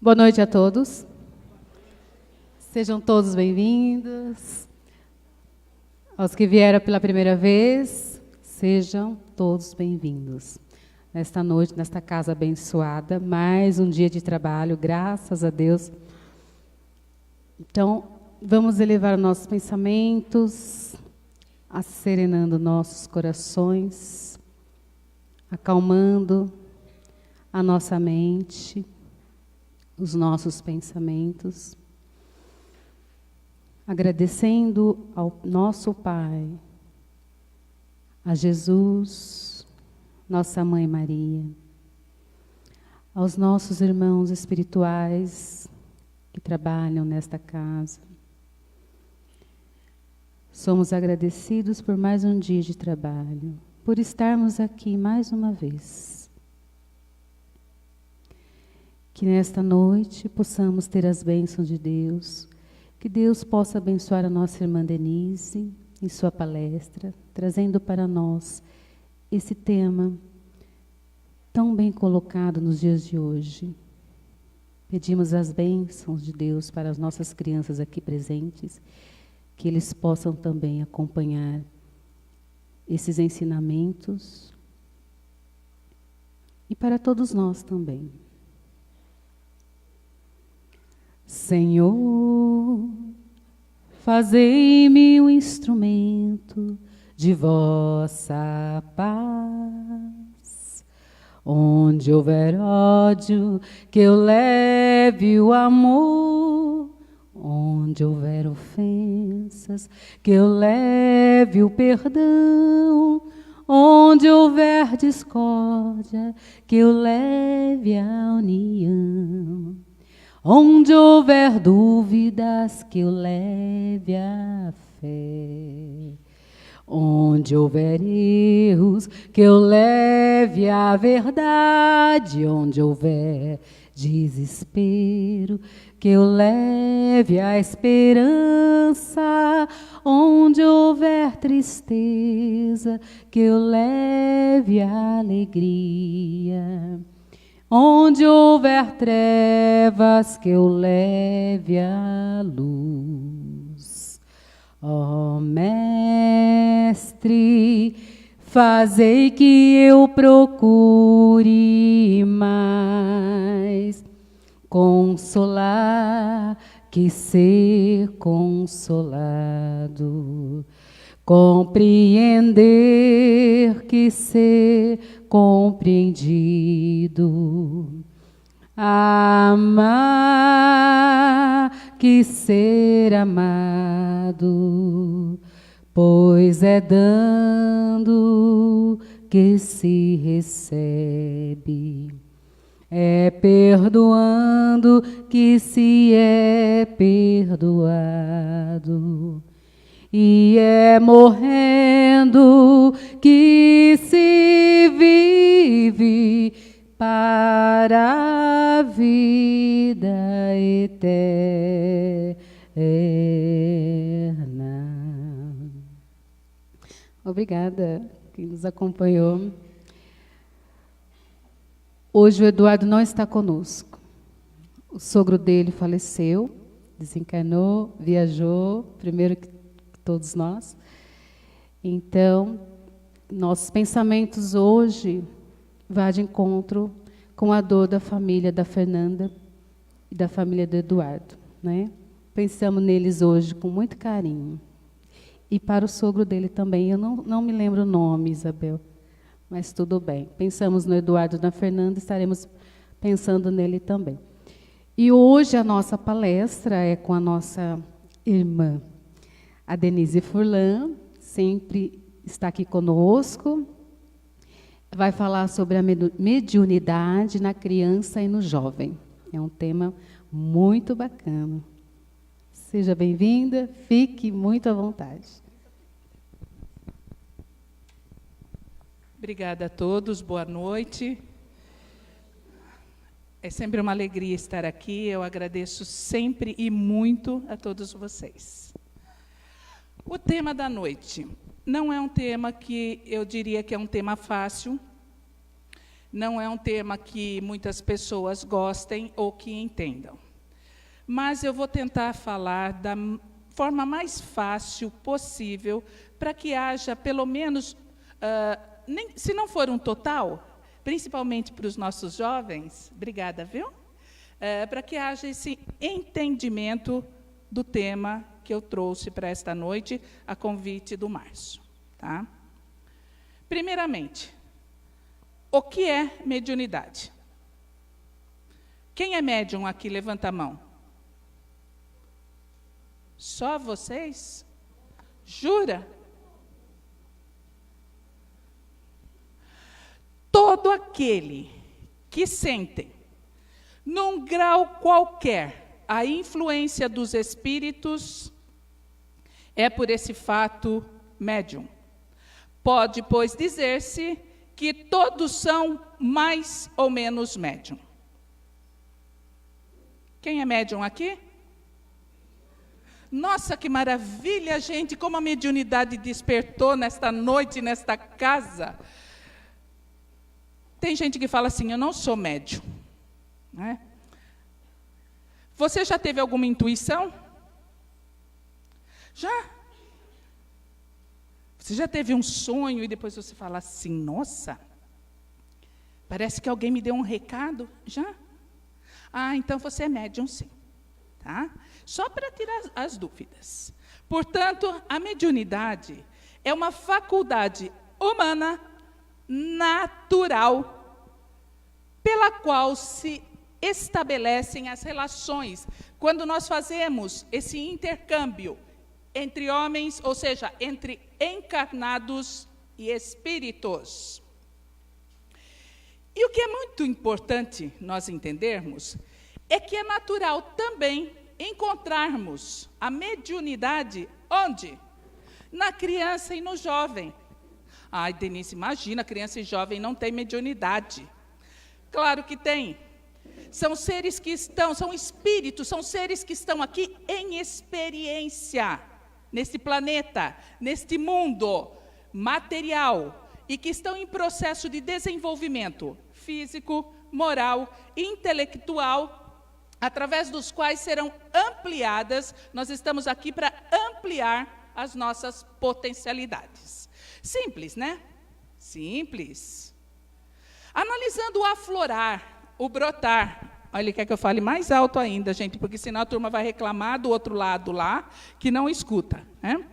Boa noite a todos. Sejam todos bem-vindos. Aos que vieram pela primeira vez, sejam todos bem-vindos. Nesta noite, nesta casa abençoada, mais um dia de trabalho, graças a Deus. Então, vamos elevar nossos pensamentos, asserenando nossos corações, acalmando a nossa mente, os nossos pensamentos, agradecendo ao nosso Pai, a Jesus, nossa Mãe Maria, aos nossos irmãos espirituais que trabalham nesta casa. Somos agradecidos por mais um dia de trabalho, por estarmos aqui mais uma vez. Que nesta noite possamos ter as bênçãos de Deus, que Deus possa abençoar a nossa irmã Denise em sua palestra, trazendo para nós esse tema tão bem colocado nos dias de hoje. Pedimos as bênçãos de Deus para as nossas crianças aqui presentes, que eles possam também acompanhar esses ensinamentos e para todos nós também. Senhor, fazei-me um instrumento de vossa paz. Onde houver ódio, que eu leve o amor. Onde houver ofensas, que eu leve o perdão. Onde houver discórdia, que eu leve a união. Onde houver dúvidas, que eu leve a fé. Onde houver erros, que eu leve a verdade. Onde houver desespero, que eu leve a esperança. Onde houver tristeza, que eu leve a alegria. Onde houver trevas, que eu leve a luz. Ó Mestre, fazei que eu procure mais consolar que ser consolado, compreender que ser compreendido, amar que ser amado, pois é dando que se recebe, é perdoando que se é perdoado. E é morrendo que se vive para a vida eterna. Obrigada, quem nos acompanhou. Hoje o Eduardo não está conosco. O sogro dele faleceu, desencarnou, viajou, primeiro que todos nós. Então, nossos pensamentos hoje vão de encontro com a dor da família da Fernanda e da família do Eduardo, né? Pensamos neles hoje com muito carinho. E para o sogro dele também, eu não me lembro o nome, Isabel, mas tudo bem. Pensamos no Eduardo e na Fernanda, estaremos pensando nele também. E hoje a nossa palestra é com a nossa irmã, a Denise Furlan, sempre está aqui conosco. Vai falar sobre a mediunidade na criança e no jovem. É um tema muito bacana. Seja bem-vinda, fique muito à vontade. Obrigada a todos, boa noite. É sempre uma alegria estar aqui, eu agradeço sempre e muito a todos vocês. O tema da noite não é um tema que eu diria que é um tema fácil, Não é um tema que muitas pessoas gostem ou que entendam. Mas eu vou tentar falar da forma mais fácil possível, para que haja, pelo menos, se não for um total, principalmente para os nossos jovens, obrigada, viu? Para que haja esse entendimento do tema que eu trouxe para esta noite, a convite do Márcio. Tá? Primeiramente, o que é mediunidade? Quem é médium aqui? Levanta a mão. Só vocês? Jura? Todo aquele que sente, num grau qualquer, a influência dos espíritos, é por esse fato médium. Pode, pois, dizer-se que todos são mais ou menos médium. Quem é médium aqui? Nossa, que maravilha, gente, como a mediunidade despertou nesta noite, nesta casa. Tem gente que fala assim, eu não sou médium. Né? Você já teve alguma intuição? Já? Você já teve um sonho e depois você fala assim, nossa, parece que alguém me deu um recado? Já? Ah, então você é médium, sim. Tá? Só para tirar as dúvidas. Portanto, a mediunidade é uma faculdade humana natural pela qual se estabelecem as relações. Quando nós fazemos esse intercâmbio entre homens, ou seja, entre encarnados e espíritos. E o que é muito importante nós entendermos é que é natural também encontrarmos a mediunidade onde? Na criança e no jovem. Ai, Denise, imagina, criança e jovem não tem mediunidade. Claro que tem. São seres que estão, são espíritos, são seres que estão aqui em experiência, neste planeta, neste mundo material, e que estão em processo de desenvolvimento físico, moral, intelectual, através dos quais serão ampliadas, nós estamos aqui para ampliar as nossas potencialidades. Simples, né? Simples. Analisando o aflorar, o brotar. Olha, ele quer que eu fale mais alto ainda, gente, porque senão a turma vai reclamar do outro lado lá, que não escuta. Né?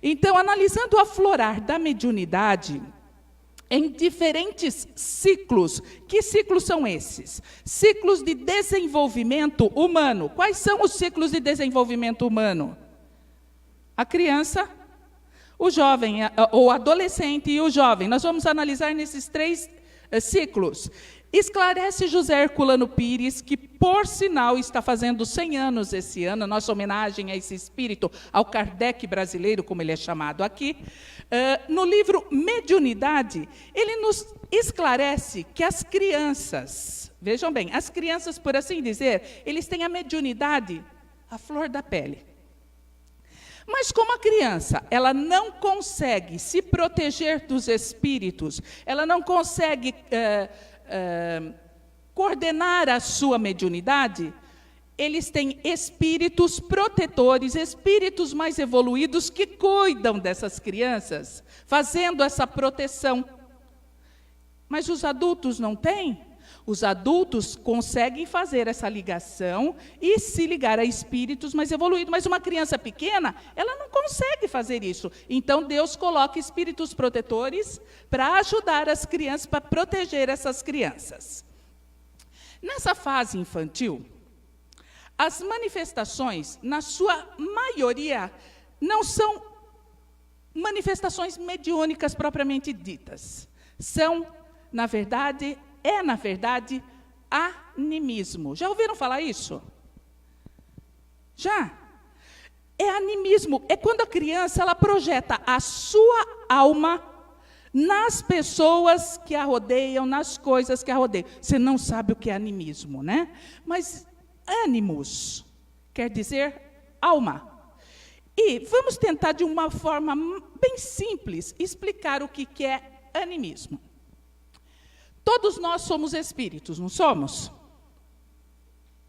Então, analisando o aflorar da mediunidade, em diferentes ciclos. Que ciclos são esses? Ciclos de desenvolvimento humano. Quais são os ciclos de desenvolvimento humano? A criança, o jovem, o adolescente e o jovem. Nós vamos analisar nesses 3 ciclos. Esclarece José Herculano Pires, que, por sinal, está fazendo 100 anos esse ano, a nossa homenagem a esse espírito, ao Kardec brasileiro, como ele é chamado aqui. No livro Mediunidade, ele nos esclarece que as crianças, vejam bem, as crianças, por assim dizer, eles têm a mediunidade à flor da pele. Mas como a criança, ela não consegue se proteger dos espíritos, ela não consegue coordenar a sua mediunidade, eles têm espíritos protetores, espíritos mais evoluídos que cuidam dessas crianças, fazendo essa proteção. Mas os adultos não têm? Os adultos conseguem fazer essa ligação e se ligar a espíritos mais evoluídos. Mas uma criança pequena, ela não consegue fazer isso. Então, Deus coloca espíritos protetores para ajudar as crianças, para proteger essas crianças. Nessa fase infantil, as manifestações, na sua maioria, não são manifestações mediúnicas propriamente ditas. São, na verdade, animismo. Já ouviram falar isso? Já? É animismo. É quando a criança ela projeta a sua alma nas pessoas que a rodeiam, nas coisas que a rodeiam. Você não sabe o que é animismo, né? Mas ânimos quer dizer alma. E vamos tentar, de uma forma bem simples, explicar o que é animismo. Todos nós somos espíritos, não somos?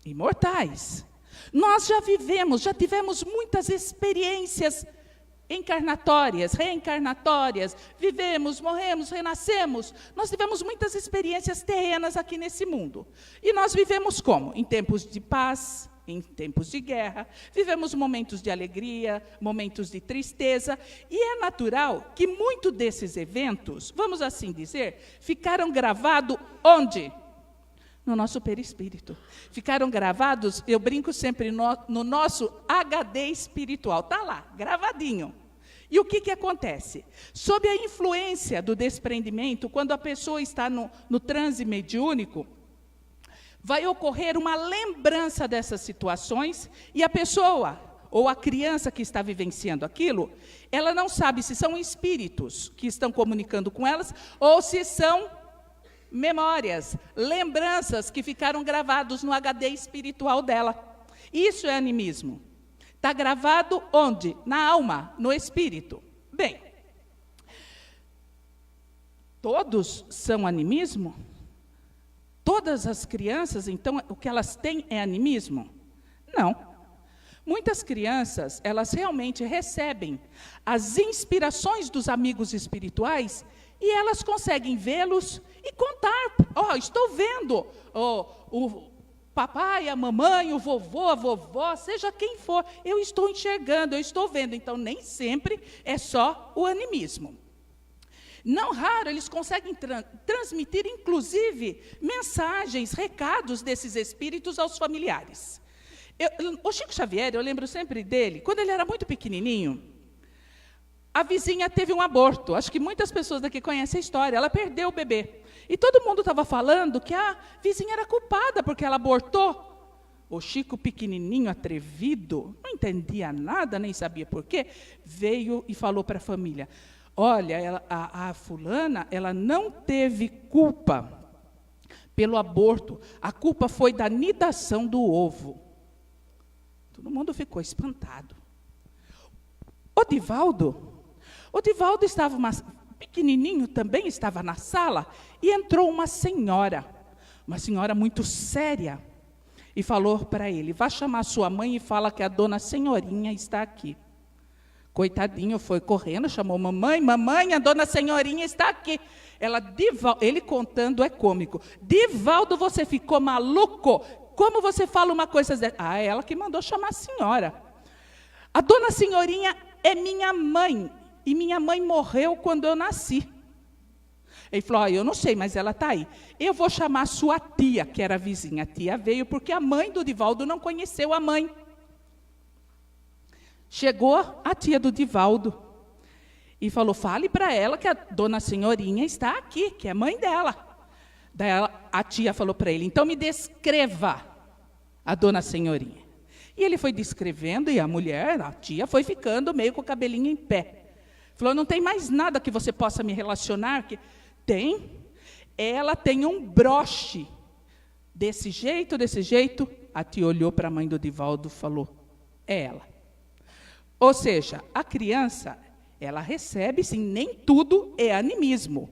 Imortais. Nós já tivemos muitas experiências encarnatórias, reencarnatórias, vivemos, morremos, renascemos. Nós tivemos muitas experiências terrenas aqui nesse mundo. E nós vivemos como? Em tempos de paz, em tempos de guerra, vivemos momentos de alegria, momentos de tristeza, e é natural que muitos desses eventos, vamos assim dizer, ficaram gravados onde? No nosso perispírito. Ficaram gravados, eu brinco sempre, no nosso HD espiritual. Está lá, gravadinho. E o que acontece? Sob a influência do desprendimento, quando a pessoa está no transe mediúnico, vai ocorrer uma lembrança dessas situações, e a pessoa, ou a criança que está vivenciando aquilo, ela não sabe se são espíritos que estão comunicando com elas, ou se são memórias, lembranças que ficaram gravados no HD espiritual dela. Isso é animismo. Está gravado onde? Na alma, no espírito. Bem, todos são animismo? Todas as crianças, então, o que elas têm é animismo? Não. Muitas crianças, elas realmente recebem as inspirações dos amigos espirituais e elas conseguem vê-los e contar. Estou vendo o papai, a mamãe, o vovô, a vovó, seja quem for, eu estou enxergando, eu estou vendo. Então, nem sempre é só o animismo. Não raro, eles conseguem transmitir, inclusive, mensagens, recados desses espíritos aos familiares. O Chico Xavier, eu lembro sempre dele, quando ele era muito pequenininho, a vizinha teve um aborto. Acho que muitas pessoas daqui conhecem a história. Ela perdeu o bebê. E todo mundo estava falando que a vizinha era culpada porque ela abortou. O Chico, pequenininho, atrevido, não entendia nada, nem sabia por quê, veio e falou para a família: olha, a fulana, ela não teve culpa pelo aborto. A culpa foi da nidação do ovo. Todo mundo ficou espantado. O Divaldo estava pequenininho, também estava na sala, e entrou uma senhora muito séria, e falou para ele: vá chamar sua mãe e fala que a dona Senhorinha está aqui. Coitadinho, foi correndo, chamou mamãe, a dona Senhorinha está aqui. Ele contando é cômico. Divaldo, você ficou maluco? Como você fala uma coisa dessa? É ela que mandou chamar a senhora. A dona Senhorinha é minha mãe, e minha mãe morreu quando eu nasci. Ele falou: eu não sei, mas ela está aí. Eu vou chamar a sua tia, que era vizinha. A tia veio porque a mãe do Divaldo não conheceu a mãe. Chegou a tia do Divaldo e falou: fale para ela que a dona Senhorinha está aqui, que é mãe dela. Daí a tia falou para ele: então me descreva a dona Senhorinha. E ele foi descrevendo, e a tia, foi ficando meio com o cabelinho em pé. Falou: não tem mais nada que você possa me relacionar? Tem. Ela tem um broche. Desse jeito. A tia olhou para a mãe do Divaldo e falou: é ela. Ou seja, a criança, ela recebe, sim, nem tudo é animismo.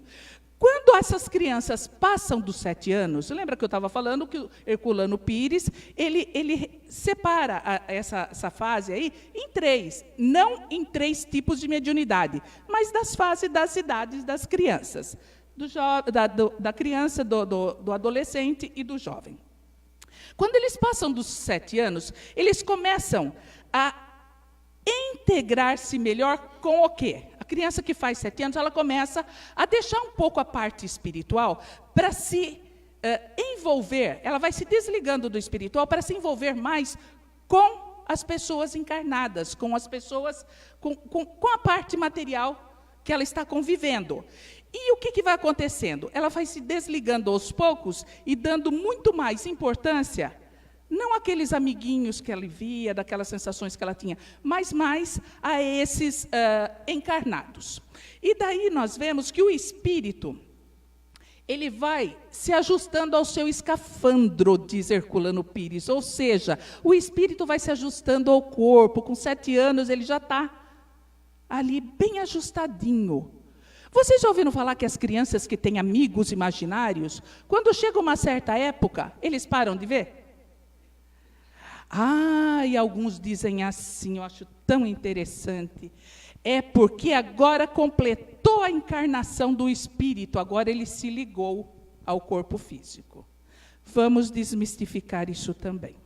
Quando essas crianças passam dos 7 anos, lembra que eu estava falando que o Herculano Pires, ele separa essa fase aí em 3, não em 3 tipos de mediunidade, mas das fases das idades das crianças, da criança, do adolescente e do jovem. Quando eles passam dos 7 anos, eles começam a integrar-se melhor com o quê? A criança que faz 7 anos, ela começa a deixar um pouco a parte espiritual para se envolver, ela vai se desligando do espiritual para se envolver mais com as pessoas encarnadas, com as pessoas, com a parte material que ela está convivendo. E o que vai acontecendo? Ela vai se desligando aos poucos e dando muito mais importância, não aqueles amiguinhos que ela via, daquelas sensações que ela tinha, mas mais a esses encarnados. E daí nós vemos que o espírito, ele vai se ajustando ao seu escafandro, diz Herculano Pires, ou seja, o espírito vai se ajustando ao corpo. Com 7 anos ele já está ali bem ajustadinho. Vocês já ouviram falar que as crianças que têm amigos imaginários, quando chega uma certa época, eles param de ver? E alguns dizem assim, eu acho tão interessante, é porque agora completou a encarnação do espírito, agora ele se ligou ao corpo físico. Vamos desmistificar isso também.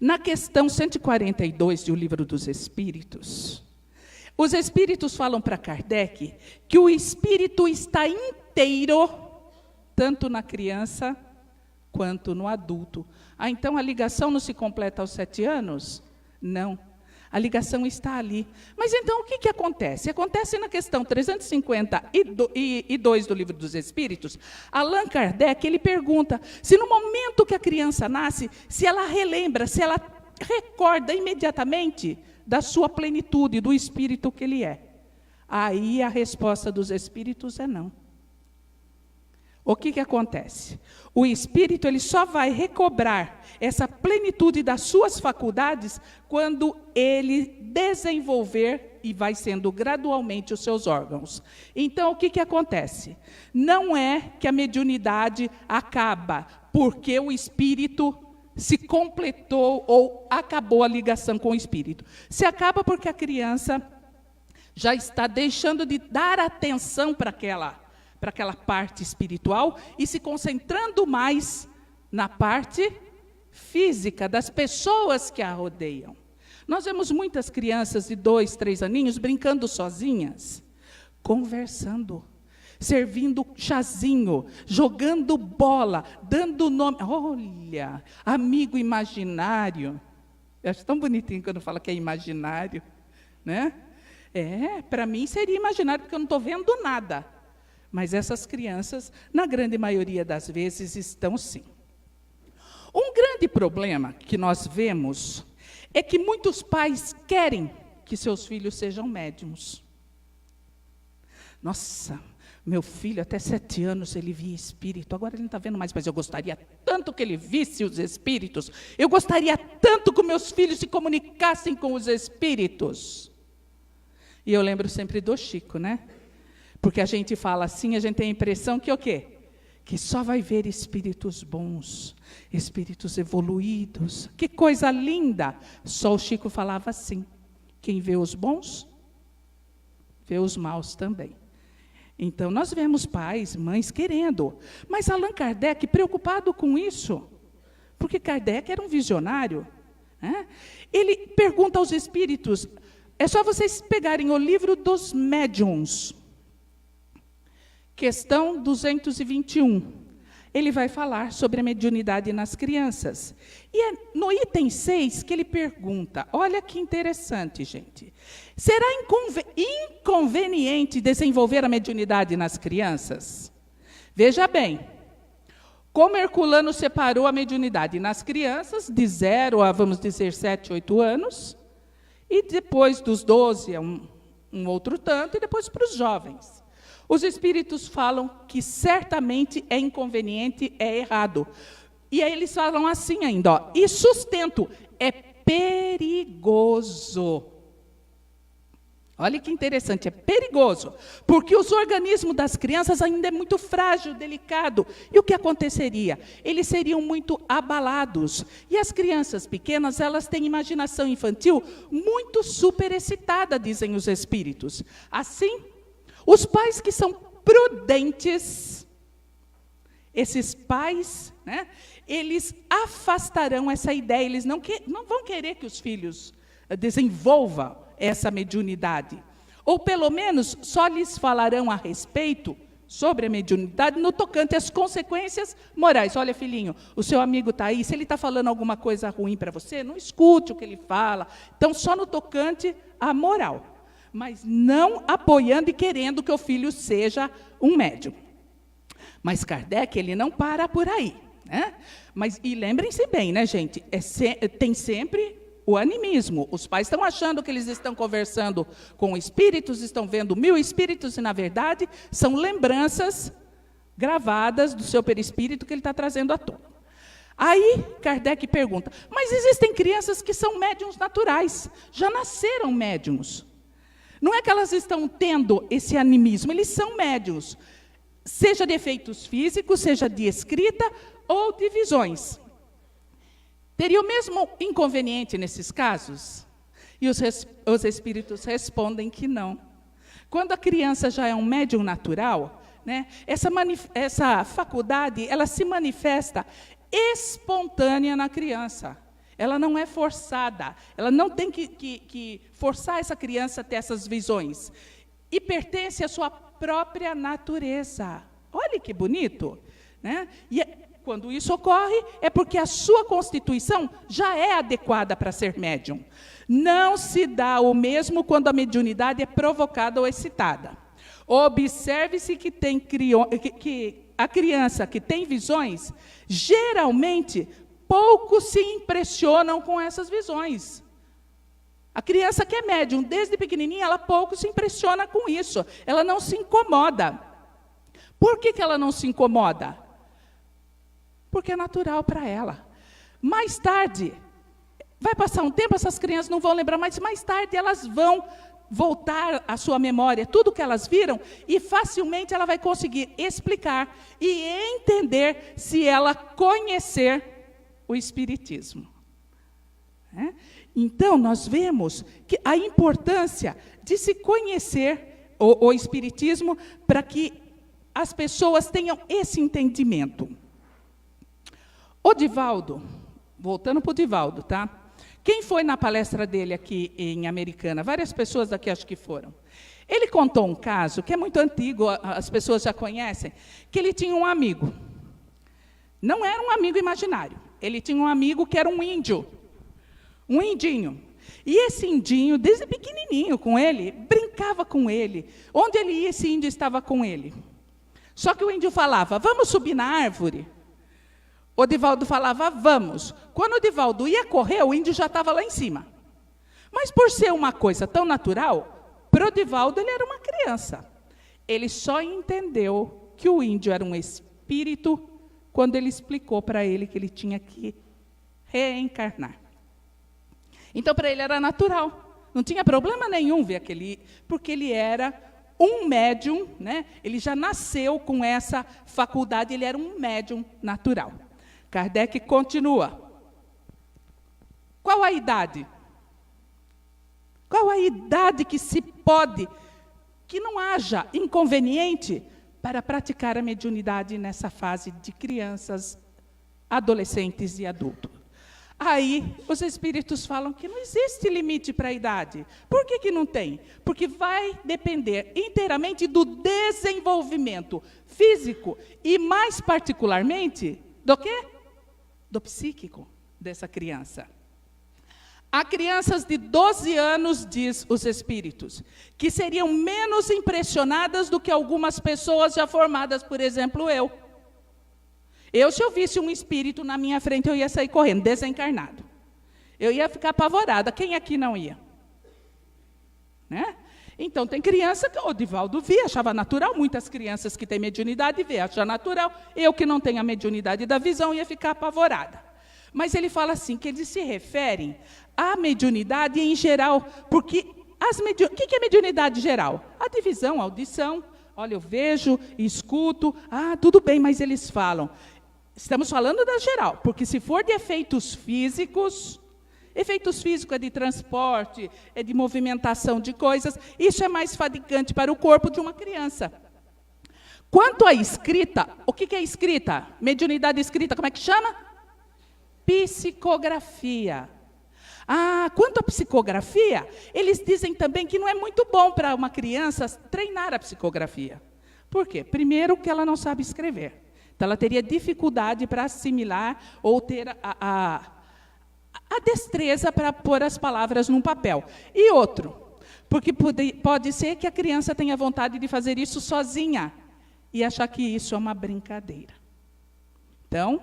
Na questão 142 do Livro dos Espíritos, os espíritos falam para Kardec que o espírito está inteiro, tanto na criança quanto no adulto. Então a ligação não se completa aos 7 anos? Não. A ligação está ali. Mas então o que acontece? Acontece na questão 352 do Livro dos Espíritos, Allan Kardec, ele pergunta se no momento que a criança nasce, se ela relembra, se ela recorda imediatamente da sua plenitude, do espírito que ele é. Aí a resposta dos espíritos é não. O que acontece? O espírito ele só vai recobrar essa plenitude das suas faculdades quando ele desenvolver e vai sendo gradualmente os seus órgãos. Então, o que acontece? Não é que a mediunidade acaba porque o espírito se completou ou acabou a ligação com o espírito. Se acaba porque a criança já está deixando de dar atenção para aquela parte espiritual e se concentrando mais na parte física das pessoas que a rodeiam. Nós vemos muitas crianças de 2, 3 aninhos brincando sozinhas, conversando, servindo chazinho, jogando bola, dando nome. Olha, amigo imaginário. Eu acho tão bonitinho quando fala que é imaginário, né? Para mim seria imaginário, porque eu não estou vendo nada. Mas essas crianças, na grande maioria das vezes, estão sim. Um grande problema que nós vemos é que muitos pais querem que seus filhos sejam médiums. Nossa, meu filho até 7 anos ele via espírito, agora ele não está vendo mais, mas eu gostaria tanto que ele visse os espíritos, eu gostaria tanto que meus filhos se comunicassem com os espíritos. E eu lembro sempre do Chico, né? Porque a gente fala assim, a gente tem a impressão que o quê? Que só vai ver espíritos bons, espíritos evoluídos. Que coisa linda! Só o Chico falava assim. Quem vê os bons, vê os maus também. Então, nós vemos pais, mães querendo. Mas Allan Kardec, preocupado com isso, porque Kardec era um visionário, né? Ele pergunta aos espíritos, é só vocês pegarem o livro dos médiuns, questão 221. Ele vai falar sobre a mediunidade nas crianças. E é no item 6 que ele pergunta, olha que interessante, gente. Será inconveniente desenvolver a mediunidade nas crianças? Veja bem, como Herculano separou a mediunidade nas crianças, de 0 a, vamos dizer, 7, 8 anos, e depois dos 12 a um outro tanto, e depois para os jovens. Os espíritos falam que certamente é inconveniente, é errado. E aí eles falam assim ainda, ó, e sustento, é perigoso. Olha que interessante, é perigoso, porque os organismos das crianças ainda é muito frágil, delicado. E o que aconteceria? Eles seriam muito abalados. E as crianças pequenas, elas têm imaginação infantil muito superexcitada, dizem os espíritos. Assim, os pais que são prudentes, esses pais, né, eles afastarão essa ideia, eles não vão querer que os filhos desenvolvam essa mediunidade. Ou, pelo menos, só lhes falarão a respeito sobre a mediunidade no tocante às consequências morais. Olha, filhinho, o seu amigo está aí, se ele está falando alguma coisa ruim para você, não escute o que ele fala. Então, só no tocante à moral. Mas não apoiando e querendo que o filho seja um médium. Mas Kardec, ele não para por aí, né? E lembrem-se bem, né, gente? Tem sempre o animismo. Os pais estão achando que eles estão conversando com espíritos, estão vendo 1000 espíritos, e, na verdade, são lembranças gravadas do seu perispírito que ele está trazendo à tona. Aí, Kardec pergunta, mas existem crianças que são médiums naturais, já nasceram médiums. Não é que elas estão tendo esse animismo, eles são médiuns, seja de efeitos físicos, seja de escrita ou de visões. Teria o mesmo inconveniente nesses casos? E os espíritos respondem que não. Quando a criança já é um médium natural, né, essa faculdade ela se manifesta espontânea na criança. Ela não é forçada. Ela não tem que forçar essa criança a ter essas visões. E pertence à sua própria natureza. Olha que bonito. Né? E quando isso ocorre, é porque a sua constituição já é adequada para ser médium. Não se dá o mesmo quando a mediunidade é provocada ou excitada. Observe-se que a criança que tem visões, geralmente, poucos se impressionam com essas visões. A criança que é médium, desde pequenininha, ela pouco se impressiona com isso. Ela não se incomoda. Por que ela não se incomoda? Porque é natural para ela. Mais tarde, vai passar um tempo, essas crianças não vão lembrar, mas mais tarde elas vão voltar à sua memória tudo o que elas viram e facilmente ela vai conseguir explicar e entender se ela conhecer o Espiritismo. Então, nós vemos que a importância de se conhecer o Espiritismo para que as pessoas tenham esse entendimento. O Divaldo, voltando para o Divaldo, tá? Quem foi na palestra dele aqui em Americana? Várias pessoas daqui acho que foram. Ele contou um caso que é muito antigo, as pessoas já conhecem, que ele tinha um amigo. Não era um amigo imaginário. Ele tinha um amigo que era um índio. Um indinho. E esse indinho, desde pequenininho com ele, brincava com ele. Onde ele ia, esse índio estava com ele. Só que o índio falava, vamos subir na árvore? O Divaldo falava, vamos. Quando o Divaldo ia correr, o índio já estava lá em cima. Mas por ser uma coisa tão natural, para o Divaldo ele era uma criança. Ele só entendeu que o índio era um espírito quando ele explicou para ele que ele tinha que reencarnar. Então, para ele era natural. Não tinha problema nenhum ver aquele, porque ele era um médium, né? Ele já nasceu com essa faculdade, ele era um médium natural. Kardec continua. Qual a idade? Qual a idade que se pode, que não haja inconveniente para praticar a mediunidade nessa fase de crianças, adolescentes e adultos? Aí, os espíritos falam que não existe limite para a idade. Por que não tem? Porque vai depender inteiramente do desenvolvimento físico e, mais particularmente, do quê? Do psíquico dessa criança. Há crianças de 12 anos, diz os espíritos, que seriam menos impressionadas do que algumas pessoas já formadas, por exemplo, eu. Se eu visse um espírito na minha frente, eu ia sair correndo, desencarnado. Eu ia ficar apavorada. Quem aqui não ia? Né? Então, tem criança que o Divaldo via, achava natural. Muitas crianças que têm mediunidade vê, acham natural. Eu que não tenho a mediunidade da visão, ia ficar apavorada. Mas ele fala assim, que eles se referem à mediunidade em geral, porque o que é mediunidade geral? A divisão, a audição. Olha, eu vejo, escuto, tudo bem, mas eles falam. Estamos falando da geral, porque se for de efeitos físicos é de transporte, é de movimentação de coisas, isso é mais fatigante para o corpo de uma criança. Quanto à escrita, o que é escrita? Mediunidade escrita, como é que chama? Psicografia. Quanto à psicografia, eles dizem também que não é muito bom para uma criança treinar a psicografia. Por quê? Primeiro, que ela não sabe escrever. Então, ela teria dificuldade para assimilar ou ter a destreza para pôr as palavras num papel. E outro, porque pode ser que a criança tenha vontade de fazer isso sozinha e achar que isso é uma brincadeira. Então,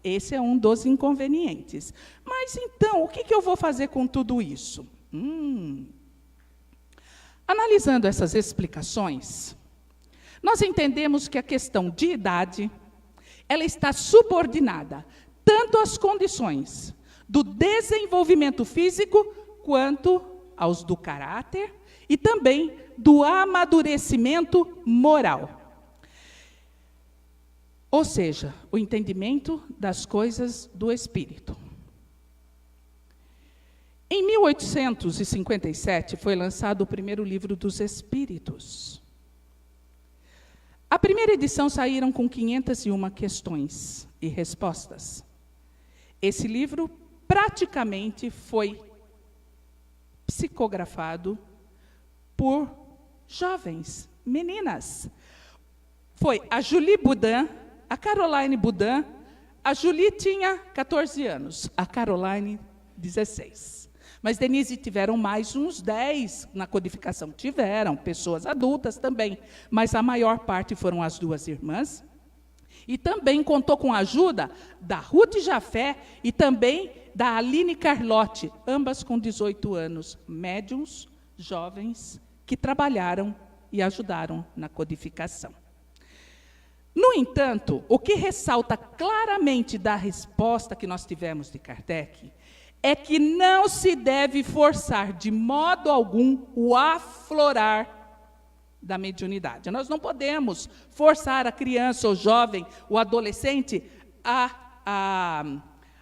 esse é um dos inconvenientes. Mas, então, o que eu vou fazer com tudo isso? Analisando essas explicações, nós entendemos que a questão de idade, ela está subordinada tanto às condições do desenvolvimento físico, quanto aos do caráter e também do amadurecimento moral. Ou seja, o entendimento das coisas do Espírito. Em 1857 foi lançado o primeiro livro dos Espíritos. A primeira edição saíram com 501 questões e respostas. Esse livro praticamente foi psicografado por jovens, meninas. Foi a Julie Boudin, a Caroline Boudin. A Julie tinha 14 anos, a Caroline 16. Mas, Denise, tiveram mais uns 10 na codificação. Tiveram, pessoas adultas também. Mas a maior parte foram as duas irmãs. E também contou com a ajuda da Ruth Jafé e também da Aline Carlotti, ambas com 18 anos, médiuns, jovens, que trabalharam e ajudaram na codificação. No entanto, o que ressalta claramente da resposta que nós tivemos de Kardec é que não se deve forçar de modo algum o aflorar da mediunidade. Nós não podemos forçar a criança, o jovem, o adolescente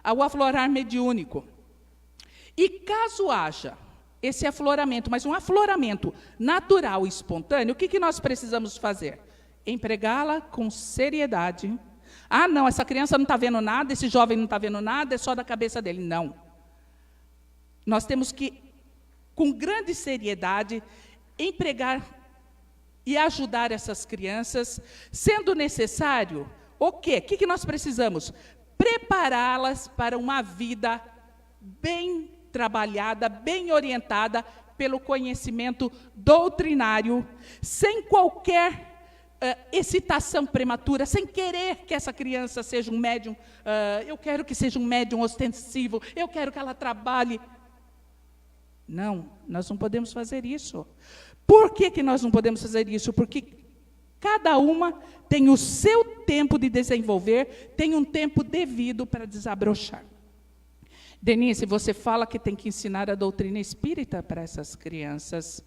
ao aflorar mediúnico. E caso haja esse afloramento, mas um afloramento natural e espontâneo, o que nós precisamos fazer? Empregá-la com seriedade. Ah, não, essa criança não está vendo nada, esse jovem não está vendo nada, é só da cabeça dele. Não. Nós temos que, com grande seriedade, empregar e ajudar essas crianças, sendo necessário, o quê? O que nós precisamos? Prepará-las para uma vida bem trabalhada, bem orientada pelo conhecimento doutrinário, sem qualquer excitação prematura, sem querer que essa criança seja um médium, eu quero que seja um médium ostensivo, eu quero que ela trabalhe. Não, nós não podemos fazer isso. Por que nós não podemos fazer isso? Porque cada uma tem o seu tempo de desenvolver, tem um tempo devido para desabrochar. Denise, você fala que tem que ensinar a doutrina espírita para essas crianças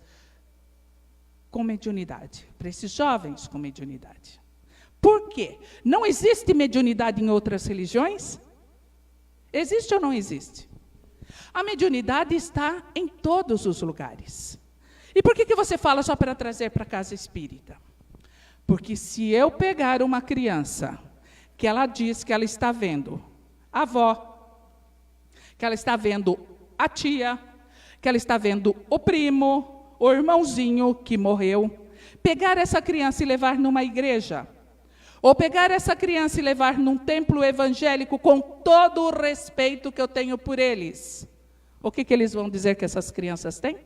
com mediunidade, para esses jovens com mediunidade. Por quê? Não existe mediunidade em outras religiões? Existe ou não existe? A mediunidade está em todos os lugares. E por que você fala só para trazer para a casa espírita? Porque se eu pegar uma criança que ela diz que ela está vendo a avó, que ela está vendo a tia, que ela está vendo o primo, o irmãozinho que morreu, pegar essa criança e levar numa igreja, ou pegar essa criança e levar num templo evangélico com todo o respeito que eu tenho por eles, o que eles vão dizer que essas crianças têm?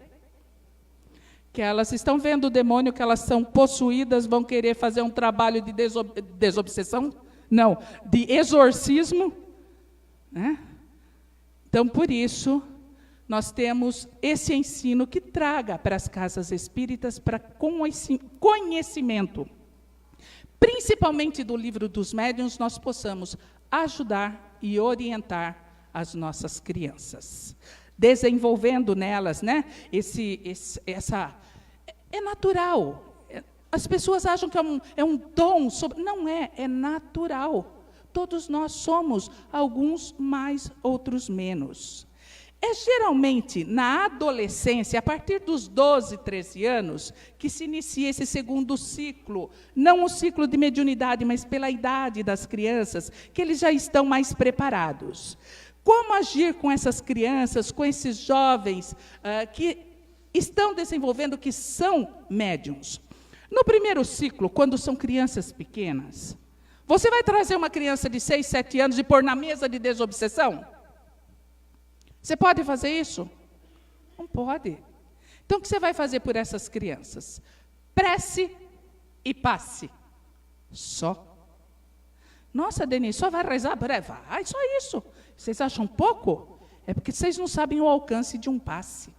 Que elas estão vendo o demônio, que elas são possuídas, vão querer fazer um trabalho de desobsessão? Não, de exorcismo, né? Então, por isso, nós temos esse ensino que traga para as casas espíritas, para conhecimento, principalmente do livro dos médiuns, nós possamos ajudar e orientar as nossas crianças, desenvolvendo nelas, né, essa é natural. As pessoas acham que é um dom, não é, é natural. Todos nós somos, alguns mais, outros menos. É geralmente na adolescência, a partir dos 12, 13 anos, que se inicia esse segundo ciclo. Não o ciclo de mediunidade, mas pela idade das crianças, que eles já estão mais preparados. Como agir com essas crianças, com esses jovens que estão desenvolvendo, que são médiums? No primeiro ciclo, quando são crianças pequenas, você vai trazer uma criança de 6, 7 anos e pôr na mesa de desobsessão? Você pode fazer isso? Não pode. Então, o que você vai fazer por essas crianças? Prece e passe. Só. Nossa, Denise, só vai rezar? Vai, só isso. Vocês acham pouco? É porque vocês não sabem o alcance de um passe.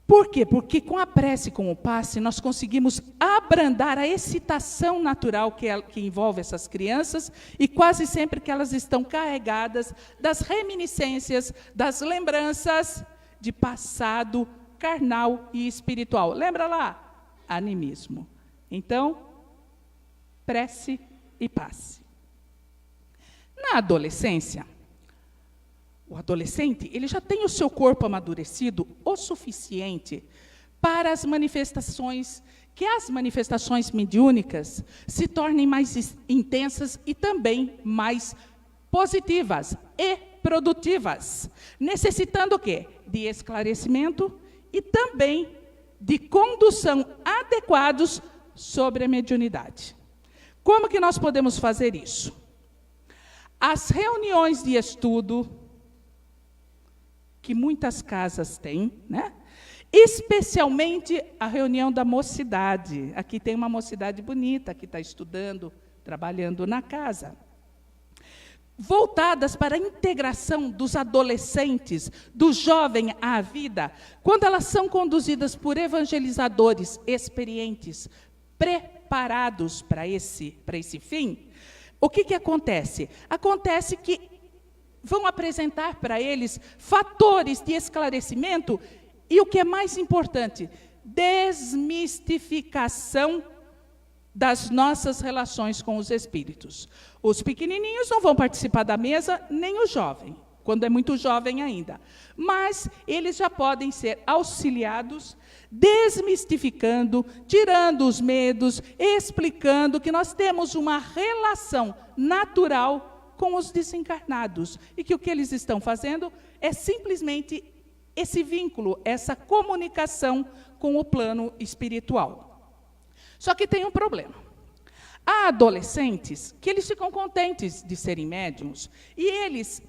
Por quê? Porque com a prece e com o passe, nós conseguimos abrandar a excitação natural que envolve essas crianças, e quase sempre que elas estão carregadas das reminiscências, das lembranças de passado carnal e espiritual. Lembra lá? Animismo. Então, prece e passe. Na adolescência, o adolescente, ele já tem o seu corpo amadurecido o suficiente para as manifestações mediúnicas se tornem mais intensas e também mais positivas e produtivas, necessitando o quê? De esclarecimento e também de condução adequados sobre a mediunidade. Como que nós podemos fazer isso? As reuniões de estudo, que muitas casas têm, né? Especialmente a reunião da mocidade. Aqui tem uma mocidade bonita, que está estudando, trabalhando na casa. Voltadas para a integração dos adolescentes, do jovem à vida, quando elas são conduzidas por evangelizadores experientes, preparados para esse fim, o que acontece? Acontece que vão apresentar para eles fatores de esclarecimento e, o que é mais importante, desmistificação das nossas relações com os espíritos. Os pequenininhos não vão participar da mesa, nem o jovem, quando é muito jovem ainda. Mas eles já podem ser auxiliados, desmistificando, tirando os medos, explicando que nós temos uma relação natural com os desencarnados. E que o que eles estão fazendo é simplesmente esse vínculo, essa comunicação com o plano espiritual. Só que tem um problema. Há adolescentes que eles ficam contentes de serem médiums e eles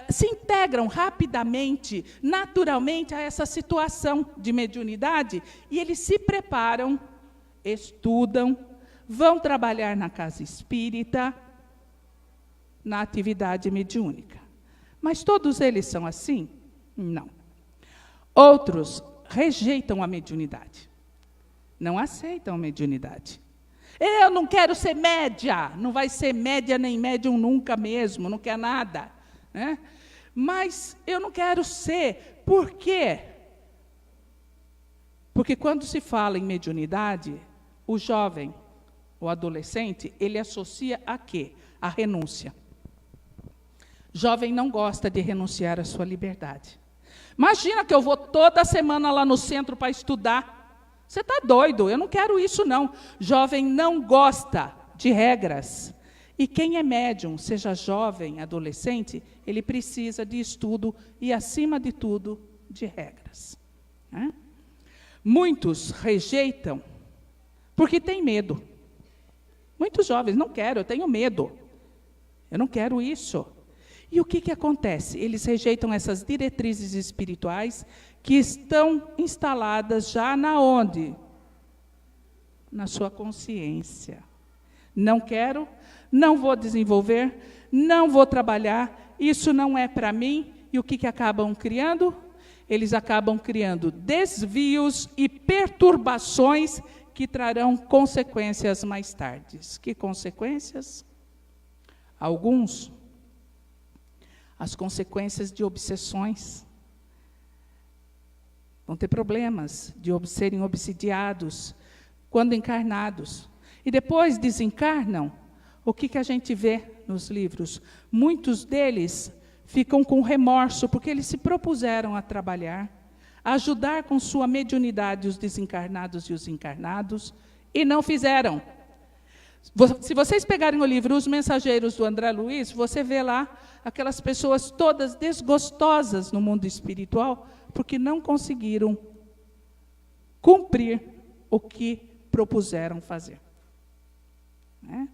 se integram rapidamente, naturalmente, a essa situação de mediunidade e eles se preparam, estudam, vão trabalhar na casa espírita, na atividade mediúnica. Mas todos eles são assim? Não. Outros rejeitam a mediunidade. Não aceitam a mediunidade. Eu não quero ser média. Não vai ser média nem médium nunca mesmo. Não quer nada. Né? Mas eu não quero ser. Por quê? Porque quando se fala em mediunidade, o jovem, o adolescente, ele associa a quê? A renúncia. Jovem não gosta de renunciar à sua liberdade. Imagina que eu vou toda semana lá no centro para estudar. Você está doido, eu não quero isso não. Jovem não gosta de regras. E quem é médium, seja jovem, adolescente, ele precisa de estudo e, acima de tudo, de regras. Né? Muitos rejeitam porque têm medo. Muitos jovens, não quero, eu tenho medo. Eu não quero isso. E o que acontece? Eles rejeitam essas diretrizes espirituais que estão instaladas já na onde? Na sua consciência. Não quero, não vou desenvolver, não vou trabalhar, isso não é para mim. E o que acabam criando? Eles acabam criando desvios e perturbações que trarão consequências mais tarde. Que consequências? Alguns, as consequências de obsessões. Vão ter problemas de serem obsidiados quando encarnados. E depois desencarnam. O que a gente vê nos livros? Muitos deles ficam com remorso, porque eles se propuseram a trabalhar, a ajudar com sua mediunidade os desencarnados e os encarnados, e não fizeram. Se vocês pegarem o livro Os Mensageiros do André Luiz, você vê lá aquelas pessoas todas desgostosas no mundo espiritual, porque não conseguiram cumprir o que propuseram fazer. Né?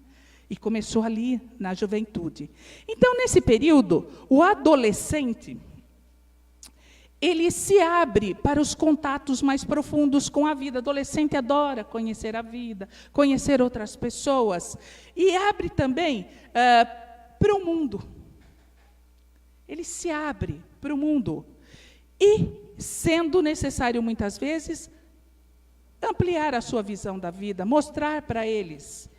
E começou ali na juventude. Então, nesse período, o adolescente, ele se abre para os contatos mais profundos com a vida. O adolescente adora conhecer a vida, conhecer outras pessoas. E abre também para o mundo. Ele se abre para o mundo. E, sendo necessário, muitas vezes, ampliar a sua visão da vida, mostrar para eles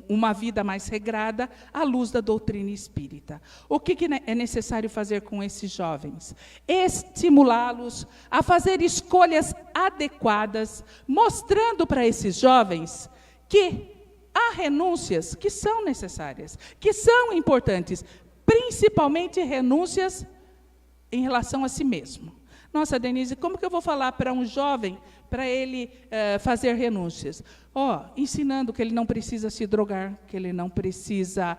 uma vida mais regrada à luz da doutrina espírita. O que é necessário fazer com esses jovens? Estimulá-los a fazer escolhas adequadas, mostrando para esses jovens que há renúncias que são necessárias, que são importantes, principalmente renúncias em relação a si mesmo. Nossa, Denise, como que eu vou falar para um jovem para ele fazer renúncias? Ensinando que ele não precisa se drogar, que ele não precisa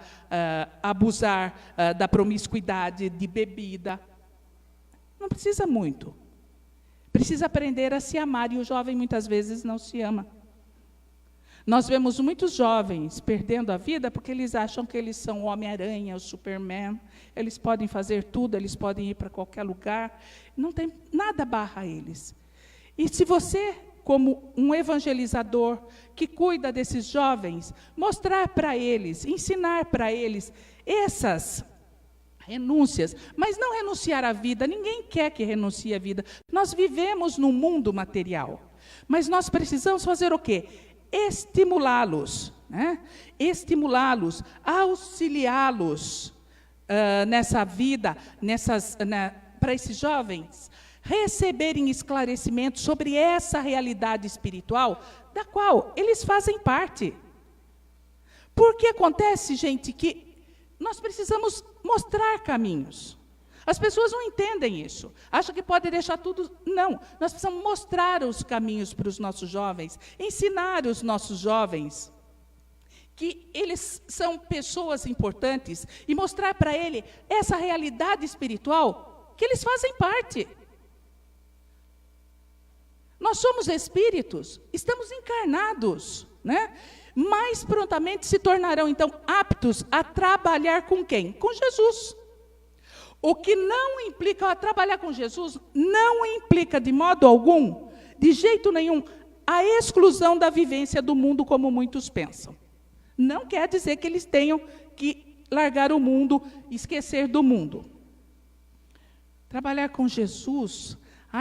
abusar da promiscuidade, de bebida. Não precisa muito. Precisa aprender a se amar, e o jovem muitas vezes não se ama. Nós vemos muitos jovens perdendo a vida porque eles acham que eles são o Homem-Aranha, o Superman, eles podem fazer tudo, eles podem ir para qualquer lugar, não tem nada barra eles. E se você, como um evangelizador que cuida desses jovens, mostrar para eles, ensinar para eles essas renúncias, mas não renunciar à vida, ninguém quer que renuncie à vida. Nós vivemos num mundo material, mas nós precisamos fazer o quê? Estimulá-los, né? Estimulá-los, auxiliá-los nessa vida, para esses jovens receberem esclarecimento sobre essa realidade espiritual da qual eles fazem parte. Porque acontece, gente, que nós precisamos mostrar caminhos. As pessoas não entendem isso, acham que pode deixar tudo. Não, nós precisamos mostrar os caminhos para os nossos jovens, ensinar os nossos jovens que eles são pessoas importantes e mostrar para ele essa realidade espiritual que eles fazem parte. Nós somos espíritos, estamos encarnados, né? Mais prontamente se tornarão, então, aptos a trabalhar com quem? Com Jesus. O que não implica, trabalhar com Jesus, não implica de modo algum, de jeito nenhum, a exclusão da vivência do mundo, como muitos pensam. Não quer dizer que eles tenham que largar o mundo, esquecer do mundo. Trabalhar com Jesus,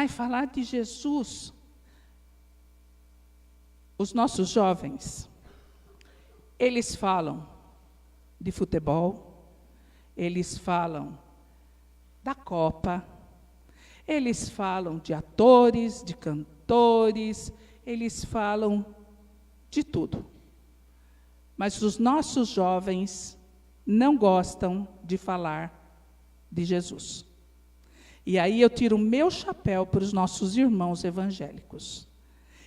falar de Jesus. Os nossos jovens, eles falam de futebol, eles falam da Copa, eles falam de atores, de cantores, eles falam de tudo. Mas os nossos jovens não gostam de falar de Jesus. E aí eu tiro o meu chapéu para os nossos irmãos evangélicos.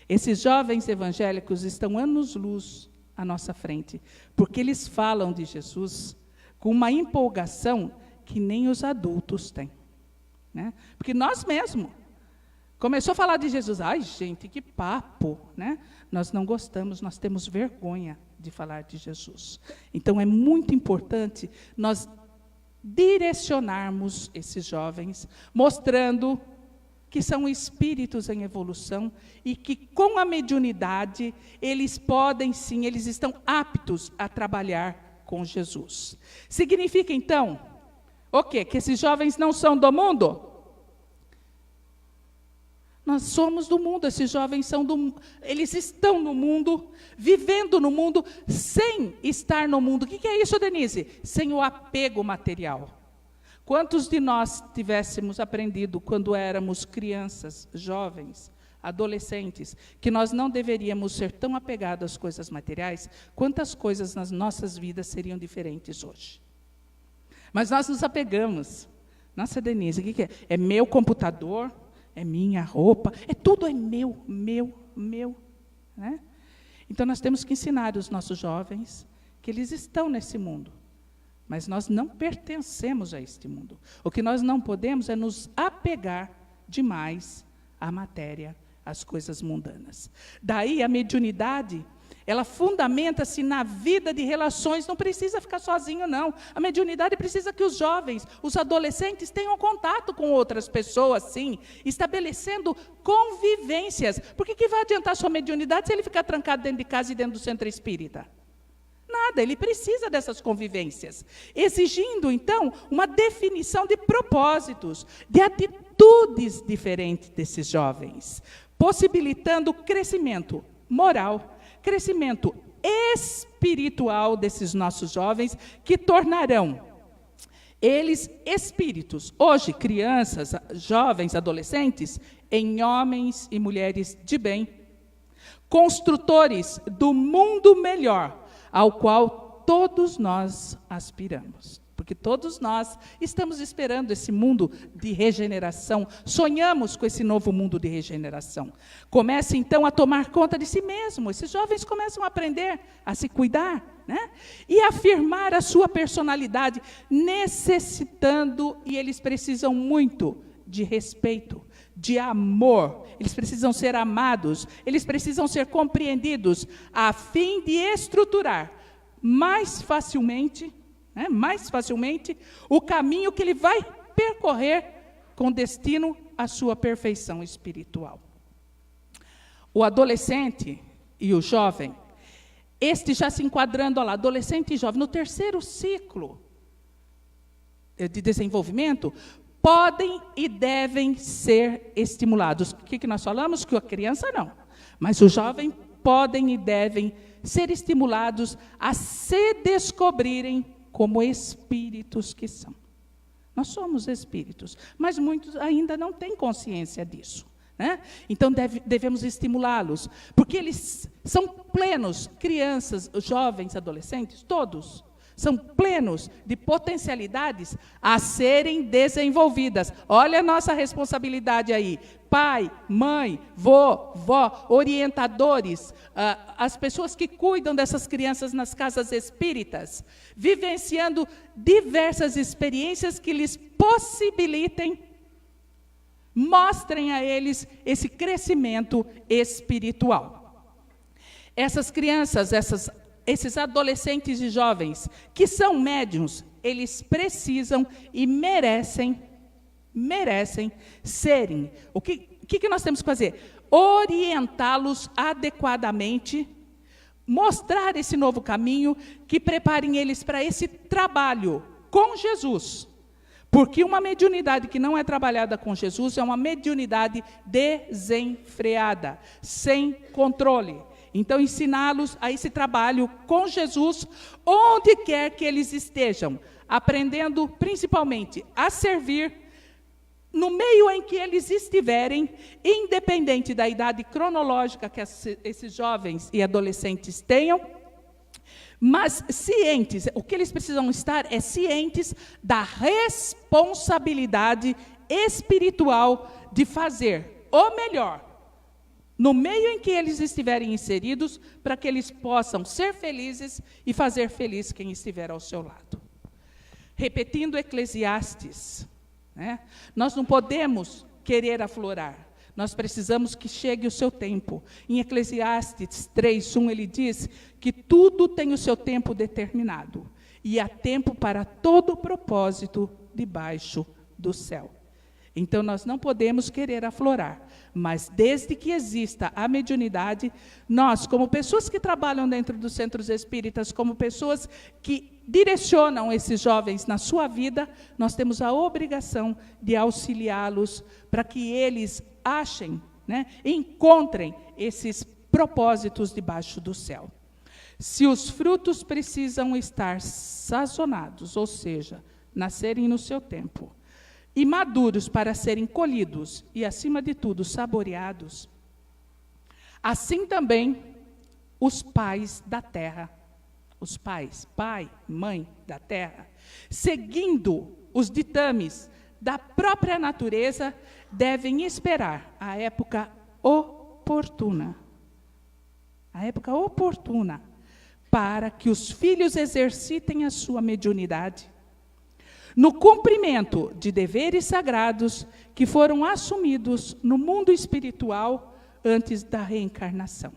Esses jovens evangélicos estão anos-luz à nossa frente, porque eles falam de Jesus com uma empolgação que nem os adultos têm, né? Porque nós mesmos, começou a falar de Jesus, gente, que papo, né? Nós não gostamos, nós temos vergonha de falar de Jesus. Então é muito importante nós direcionarmos esses jovens, mostrando que são espíritos em evolução e que com a mediunidade eles podem sim, eles estão aptos a trabalhar com Jesus. Significa então o quê? Que esses jovens não são do mundo? Nós somos do mundo, esses jovens são do mundo, eles estão no mundo, vivendo no mundo, sem estar no mundo. O que é isso, Denise? Sem o apego material. Quantos de nós tivéssemos aprendido, quando éramos crianças, jovens, adolescentes, que nós não deveríamos ser tão apegados às coisas materiais, quantas coisas nas nossas vidas seriam diferentes hoje? Mas nós nos apegamos. Nossa, Denise, o que é? É meu computador, é minha roupa, tudo é meu, né? Então nós temos que ensinar os nossos jovens que eles estão nesse mundo, mas nós não pertencemos a este mundo. O que nós não podemos é nos apegar demais à matéria, às coisas mundanas. Daí a mediunidade, ela fundamenta-se na vida de relações, não precisa ficar sozinho, não. A mediunidade precisa que os jovens, os adolescentes, tenham contato com outras pessoas, sim, estabelecendo convivências. Por que vai adiantar a sua mediunidade se ele ficar trancado dentro de casa e dentro do centro espírita? Nada, ele precisa dessas convivências, exigindo, então, uma definição de propósitos, de atitudes diferentes desses jovens, possibilitando crescimento moral, crescimento espiritual desses nossos jovens, que tornarão eles espíritos, hoje crianças, jovens, adolescentes, em homens e mulheres de bem, construtores do mundo melhor, ao qual todos nós aspiramos. Porque todos nós estamos esperando esse mundo de regeneração, sonhamos com esse novo mundo de regeneração. Comece, então, a tomar conta de si mesmo. Esses jovens começam a aprender a se cuidar, né? E afirmar a sua personalidade, necessitando, e eles precisam muito de respeito, de amor. Eles precisam ser amados, eles precisam ser compreendidos, a fim de estruturar mais facilmente o caminho que ele vai percorrer com destino à sua perfeição espiritual. O adolescente e o jovem, este já se enquadrando, olha lá, adolescente e jovem, no terceiro ciclo de desenvolvimento, podem e devem ser estimulados. O que nós falamos? Que a criança não, mas o jovem podem e devem ser estimulados a se descobrirem como espíritos que são. Nós somos espíritos, mas muitos ainda não têm consciência disso, né? Então devemos estimulá-los, porque eles são plenos, crianças, jovens, adolescentes, todos são plenos de potencialidades a serem desenvolvidas. Olha a nossa responsabilidade aí. Pai, mãe, vô, vó, orientadores, as pessoas que cuidam dessas crianças nas casas espíritas, vivenciando diversas experiências que lhes possibilitem, mostrem a eles esse crescimento espiritual. Essas crianças, esses adolescentes e jovens que são médiuns, eles precisam e merecem serem. O que nós temos que fazer? Orientá-los adequadamente, mostrar esse novo caminho, que preparem eles para esse trabalho com Jesus. Porque uma mediunidade que não é trabalhada com Jesus é uma mediunidade desenfreada, sem controle. Então, ensiná-los a esse trabalho com Jesus, onde quer que eles estejam, aprendendo principalmente a servir, no meio em que eles estiverem, independente da idade cronológica que esses jovens e adolescentes tenham, mas cientes, o que eles precisam estar é cientes da responsabilidade espiritual de fazer o melhor, no meio em que eles estiverem inseridos, para que eles possam ser felizes e fazer feliz quem estiver ao seu lado. Repetindo Eclesiastes, né? Nós não podemos querer aflorar, nós precisamos que chegue o seu tempo. Em Eclesiastes 3:1 ele diz que tudo tem o seu tempo determinado, e há tempo para todo propósito debaixo do céu. Então nós não podemos querer aflorar, mas desde que exista a mediunidade, nós, como pessoas que trabalham dentro dos centros espíritas, como pessoas que direcionam esses jovens na sua vida, nós temos a obrigação de auxiliá-los para que eles achem, né, encontrem esses propósitos debaixo do céu. Se os frutos precisam estar sazonados, ou seja, nascerem no seu tempo, e maduros para serem colhidos e, acima de tudo, saboreados, assim também os pais da terra, os pais, pai, mãe da terra, seguindo os ditames da própria natureza, devem esperar a época oportuna, para que os filhos exercitem a sua mediunidade, no cumprimento de deveres sagrados que foram assumidos no mundo espiritual antes da reencarnação.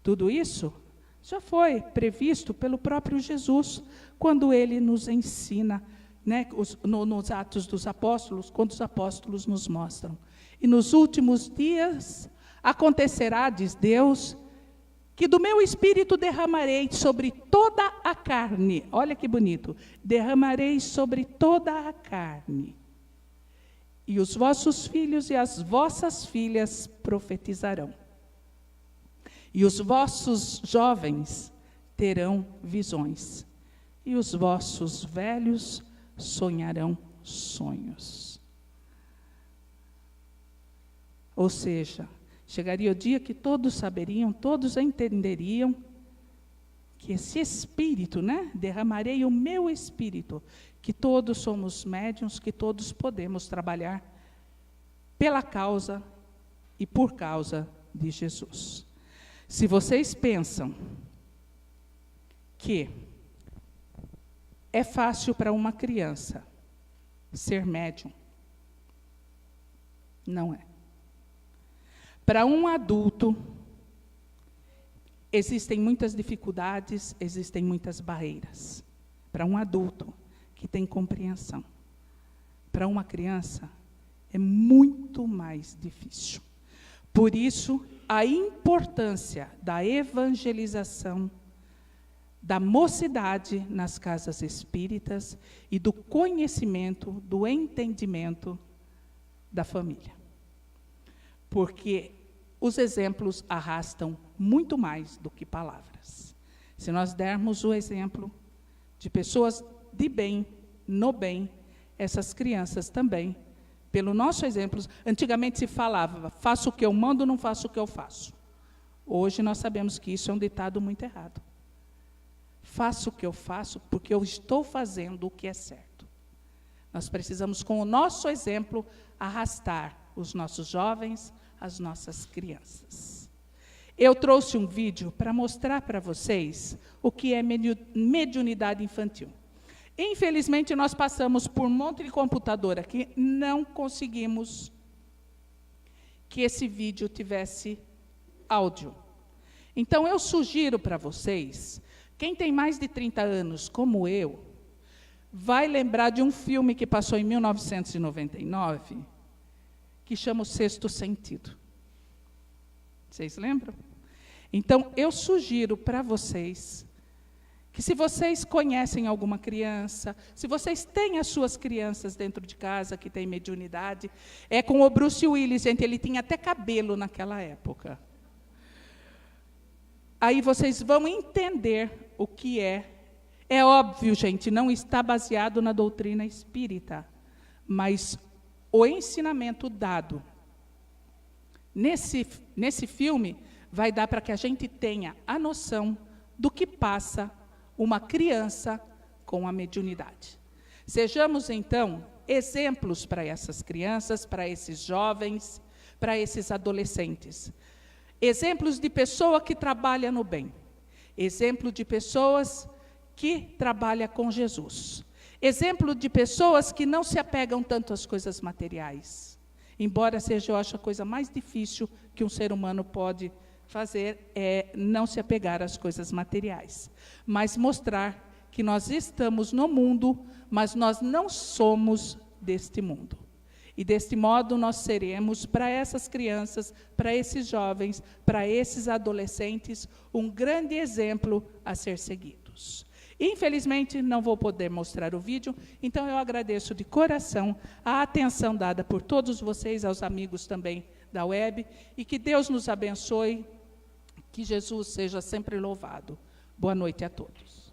Tudo isso já foi previsto pelo próprio Jesus, quando ele nos ensina, né, nos Atos dos Apóstolos, quando os apóstolos nos mostram. E nos últimos dias acontecerá, diz Deus, que do meu espírito derramarei sobre toda a carne. Olha que bonito. Derramarei sobre toda a carne. E os vossos filhos e as vossas filhas profetizarão. E os vossos jovens terão visões, e os vossos velhos sonharão sonhos. Ou seja, chegaria o dia que todos saberiam, todos entenderiam que esse Espírito, derramarei o meu Espírito, que todos somos médiuns, que todos podemos trabalhar pela causa e por causa de Jesus. Se vocês pensam que é fácil para uma criança ser médium, não é. Para um adulto, existem muitas dificuldades, existem muitas barreiras. Para um adulto que tem compreensão. Para uma criança, é muito mais difícil. Por isso, a importância da evangelização, da mocidade nas casas espíritas e do conhecimento, do entendimento da família. Porque os exemplos arrastam muito mais do que palavras. Se nós dermos o exemplo de pessoas de bem, no bem, essas crianças também, pelo nosso exemplo, antigamente se falava, faço o que eu mando, não faço o que eu faço. Hoje nós sabemos que isso é um ditado muito errado. Faço o que eu faço porque eu estou fazendo o que é certo. Nós precisamos, com o nosso exemplo, arrastar os nossos jovens, as nossas crianças. Eu trouxe um vídeo para mostrar para vocês o que é mediunidade infantil. Infelizmente, nós passamos por um monte de computador aqui, não conseguimos que esse vídeo tivesse áudio. Então, eu sugiro para vocês, quem tem mais de 30 anos, como eu, vai lembrar de um filme que passou em 1999, que chama O Sexto Sentido. Vocês lembram? Então, eu sugiro para vocês que, se vocês conhecem alguma criança, se vocês têm as suas crianças dentro de casa que têm mediunidade, é com o Bruce Willis, gente, ele tinha até cabelo naquela época. Aí vocês vão entender o que é. É óbvio, gente, não está baseado na doutrina espírita, mas o ensinamento dado nesse filme vai dar para que a gente tenha a noção do que passa uma criança com a mediunidade. Sejamos, então, exemplos para essas crianças, para esses jovens, para esses adolescentes. Exemplos de pessoa que trabalha no bem. Exemplo de pessoas que trabalham com Jesus. Exemplo de pessoas que não se apegam tanto às coisas materiais. Embora seja, eu acho, a coisa mais difícil que um ser humano pode fazer, é não se apegar às coisas materiais. Mas mostrar que nós estamos no mundo, mas nós não somos deste mundo. E deste modo nós seremos, para essas crianças, para esses jovens, para esses adolescentes, um grande exemplo a ser seguidos. Infelizmente, não vou poder mostrar o vídeo, então eu agradeço de coração a atenção dada por todos vocês, aos amigos também da web, e que Deus nos abençoe, que Jesus seja sempre louvado. Boa noite a todos.